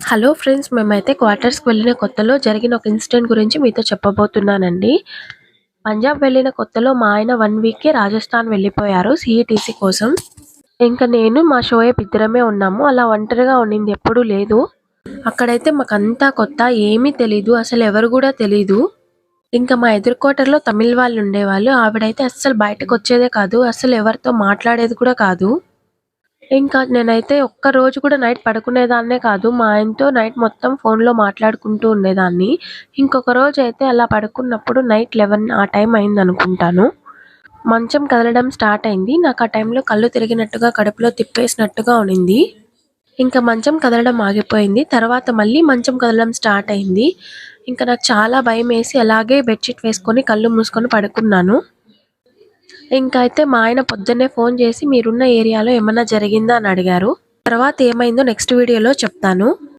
Hello friends, మేమైతే క్వార్టర్స్‌కి వెళ్ళిన కొత్తలో జరిగిన ఒక ఇన్సిడెంట్ గురించి మీతో చెప్పబోతున్నానండి. పంజాబ్ వెళ్ళిన కొత్తలో మా ఆయన 1 వీక్‌కే రాజస్థాన్ వెళ్ళిపోయారు సీఈటీసీ కోసం. ఇంక నేను, మా షోయబ్ ఇద్దరమే ఉన్నాము. అలా ఒంటరిగా ఉండింది ఎప్పుడూ లేదు. అక్కడైతే మాకంతా కొత్త, ఏమీ తెలీదు. అసలెవరు గూడా తెలీదు. ఇంక మా ఎదురు క్వార్టర్‌లో తమిళ్ వాళ్ళుండేవాళ్ళు. ఆవిడైతే అస్సలు బయటకొచ్చేదే కాదు. అస్సలు ఎవరితో మాట్లాడేది కూడా కాదు. ఇంకా నేనైతే ఒక్క రోజు కూడా నైట్ పడుకునేదాన్నే కాదు. మా ఆయనతో నైట్ మొత్తం ఫోన్‌లో మాట్లాడుకుంటూ ఉండేదాన్ని. ఇంకొక రోజైతే అలా పడుకున్నప్పుడు నైట్ 11 ఆ టైం అయిందనుకుంటాను. మంచం కదలడం స్టార్ట్ అయింది. నాకు ఆ టైంలో కళ్ళు తిరిగినట్టుగా, కడుపులో తిప్పేసినట్టుగా ఉండింది. ఇంక మంచం కదలడం ఆగిపోయింది. తర్వాత మళ్ళీ మంచం కదలడం స్టార్ట్ అయింది. ఇంక నాకు చాలా భయమేసి అలాగే బెడ్‌షీట్ వేసుకొని కళ్ళు మూసుకొని పడుకున్నాను. ఇంకా అయితే మా ఆయన పొద్దున్నే ఫోన్ చేసి, "మీరున్న ఏరియాలో ఏమన్నా జరిగిందా?" అని అడిగారు. తర్వాత ఏమైందో నెక్స్ట్ వీడియోలో చెప్తాను.